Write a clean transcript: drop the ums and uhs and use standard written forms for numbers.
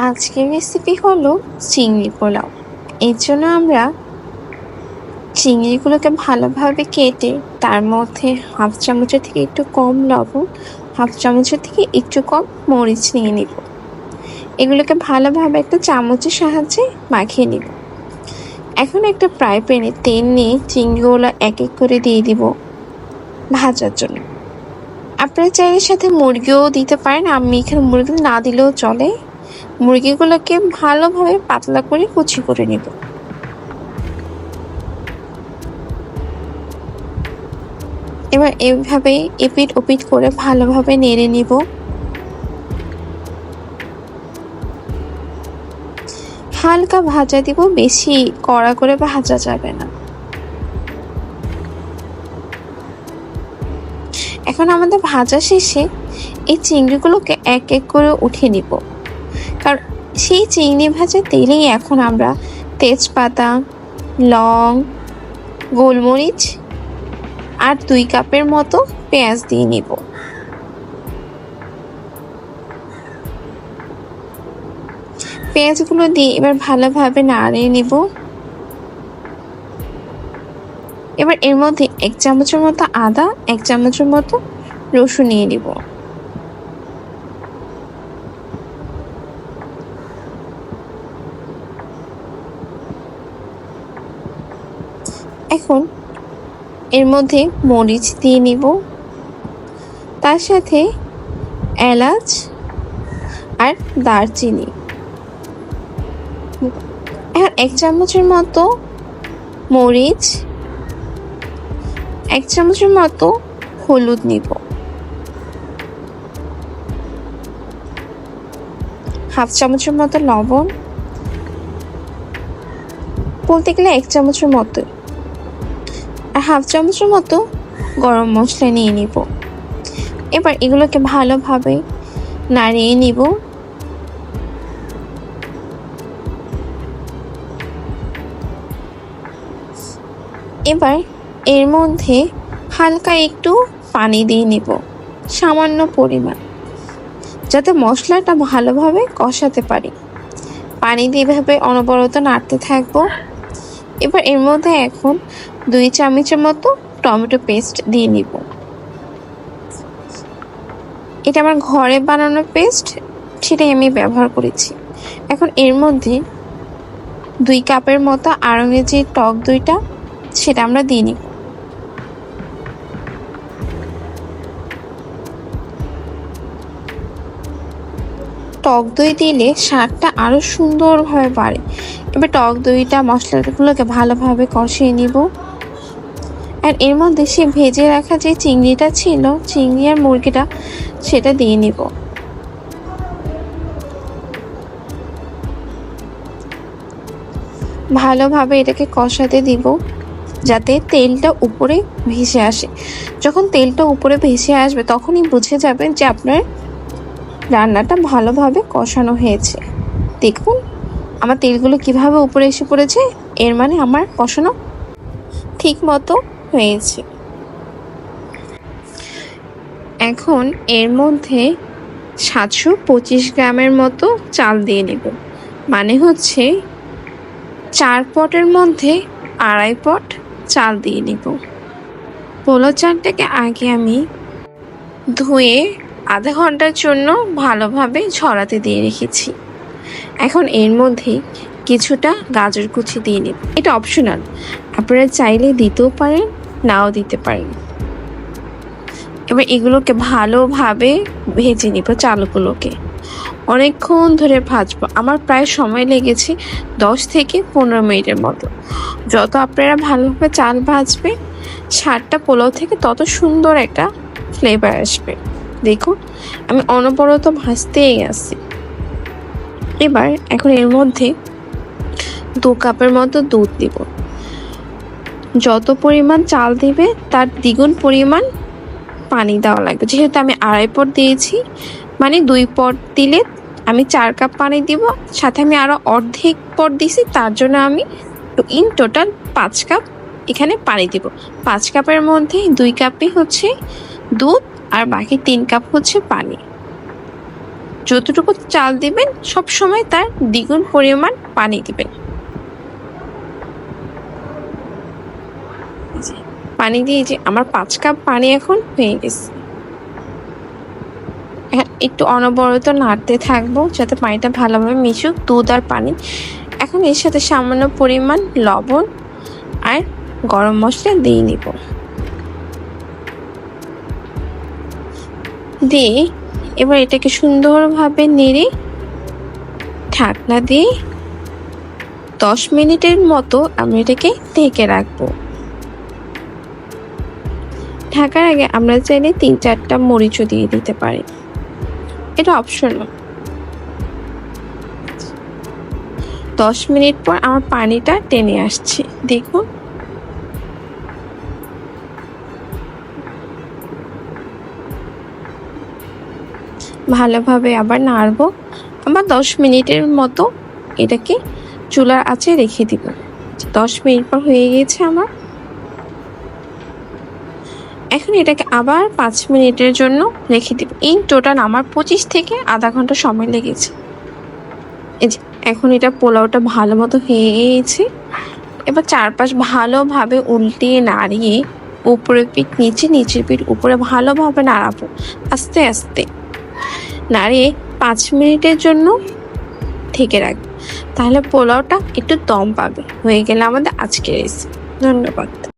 আজকের রেসিপি হলো চিংড়ি পোলাও। এর জন্য আমরা চিংড়িগুলোকে ভালোভাবে কেটে তার মধ্যে হাফ চামচের থেকে একটু কম লবণ, হাফ চামচের থেকে একটু কম মরিচ নিয়ে নিব। এগুলোকে ভালোভাবে একটা চামচের সাহায্যে মাখিয়ে নিব। এখন একটা ফ্রাই প্যানে তেল নিয়ে চিংড়িগুলো এক এক করে দিয়ে দিব ভাজার জন্য। আপনারা চাইলে সাথে মুরগিও দিতে পারেন, আমি এখানে মুরগি না দিলেও চলে। মুরগিগুলোকে ভালোভাবে পাতলা করে কুচি করে নিব। এবার এইভাবে এপিট ওপিট করে ভালোভাবে নেড়ে নিব। হালকা ভাজা দিব, বেশি কড়া করে ভাজা যাবে না। এখন আমাদের ভাজা শেষে এই চিংড়িগুলোকে এক এক করে উঠিয়ে নিব, কারণ সেই চিংড়ি ভাজা তেলেই এখন আমরা তেজপাতা, লং, গোলমরিচ আর 2 কাপের মতো পেঁয়াজ দিয়ে নিব। পেঁয়াজগুলো দিয়ে এবার ভালোভাবে নাড়িয়ে নিব। এবার এর মধ্যে 1 চামচের মতো আদা, 1 চামচের মতো রসুন নিয়ে নিব। এখন এর মধ্যে মরিচ দিয়ে নিব, তার সাথে এলাচ আর দারচিনি। এখন 1 চামচের মতো মরিচ, 1 চামচের মতো হলুদ নিব, হাফ চামচের মতো লবণ, বলতে গেলে 1 চামচের মতো, আর হাফ চামচের মতো গরম মশলা নিয়ে নিব। এবার এগুলোকে ভালোভাবে নাড়িয়ে নিব। এবার এর মধ্যে হালকা একটু পানি দিয়ে নিব, সামান্য পরিমাণ, যাতে মশলাটা ভালোভাবে কষাতে পারি। পানি দিয়ে এভাবে অনবরত নাড়তে থাকবো। এবার এর মধ্যে এখন 2 চামচের মতো টমেটো পেস্ট দিয়ে নিব। এটা আমার ঘরে বানানো পেস্ট, সেটাই আমি ব্যবহার করেছি। এখন এর মধ্যে 2 কাপের মতো আড়ঙের যে টক দইটা, সেটা আমরা দিয়ে নিব। টক দই দিলে স্বাদটা আরো সুন্দরভাবে বাড়ে। এবার টক দইটা মশলাগুলোকে ভালোভাবে কষিয়ে নিব। আর এর মধ্যে সে ভেজে রাখা যে চিংড়িটা ছিল, চিংড়ি আর মুরগিটা, সেটা দিয়ে নিব। ভালোভাবে এটাকে কষাতে দিব, যাতে তেলটা উপরে ভেসে আসে। যখন তেলটা উপরে ভেসে আসবে তখনই বুঝে যাবেন যে আপনার রান্নাটা ভালোভাবে কষানো হয়েছে। দেখুন আমার তেলগুলো কিভাবে উপরে এসে পড়েছে, এর মানে আমার কষানো ঠিক মতো হয়েছে। এখন এর মধ্যে 725 গ্রামের মতো চাল দিয়ে নেব, মানে হচ্ছে 4 পটের মধ্যে 2.5 পট চাল দিয়ে নিব। পোলাও চালটাকে আগে আমি ধুয়ে আধা ঘন্টার জন্য ভালোভাবে ঝরাতে দিয়ে রেখেছি। এখন এর মধ্যে কিছুটা গাজর কুচি দিয়ে নিব। এটা অপশনাল, আপনারা চাইলে দিতেও পারেন, নাও দিতে পারেন। এবার এগুলোকে ভালোভাবে ভেজে নিব। চালগুলোকে অনেকক্ষণ ধরে ভাজবো, আমার প্রায় সময় লেগেছে 10 থেকে 15 মিনিটের মতো। যত আপনারা ভালোভাবে চাল ভাজবে, স্বাদটা পোলাও থেকে তত সুন্দর একটা ফ্লেভার আসবে। দেখুন আমি অনবরত ভাজতেই আছি। এবার এখন এর মধ্যে 2 কাপের মতো দুধ দিব। যত পরিমাণ চাল দিবে তার দ্বিগুণ পরিমাণ পানি দেওয়া লাগবে। যেহেতু আমি 2.5 পট দিয়েছি, মানে 2 পট দিলে আমি 4 কাপ পানি দিব, সাথে আমি আরো অর্ধেক পট দিছি, তার জন্য আমি ইন টোটাল 5 কাপ এখানে পানি দিব। 5 কাপের মধ্যে 2 কাপই হচ্ছে দুধ আর বাকি 3 কাপ হচ্ছে পানি। যতটুকু চাল দিবেন সব সময় তার দ্বিগুণ পরিমাণ পানি দিবেন। পানি দিয়ে যে আমার 5 কাপ পানি এখন হয়ে গেছে। একটু অনবরত নাড়তে থাকবো যাতে পানিটা ভালোভাবে মিশুক, দুধ আর পানি। এখন এর সাথে সামান্য পরিমাণ লবণ আর গরম মশলা দিয়ে নিব। দিয়ে এবার এটাকে সুন্দরভাবে নেড়ে ঢাকনা দিয়ে 10 মিনিটের মতো আমি এটাকে ঢেকে রাখবো। ঢাকার আগে আমরা চাইলে 3-4টা মরিচও দিয়ে দিতে পারি, এটা অপশনাল। 10 মিনিট পর আমার পানিটা টেনে আসছে, দেখুন। ভালোভাবে আবার নাড়বো। আবার 10 মিনিটের মতো এটাকে চুলার আঁচে রেখে দিব। 10 মিনিট পর হয়ে গেছে আমার। এখন এটাকে আবার 5 মিনিটের জন্য রেখে দিব। ইন টোটাল আমার 25 থেকে আধা ঘন্টা সময় লেগেছে। এই যে এখন এটা পোলাওটা ভালো মতো হয়ে গিয়েছে। এবার চারপাশ ভালোভাবে উল্টিয়ে নাড়িয়ে উপরের পিঠ নিচে, নিচের পিঠ উপরে ভালোভাবে নাড়াবো আস্তে আস্তে। নাড়িয়ে 5 মিনিটের জন্য ঢেকে রাখবো, তাহলে পোলাওটা একটু দম পাবে। হয়ে গেলে আমাদের আজকের রেসিপি। ধন্যবাদ।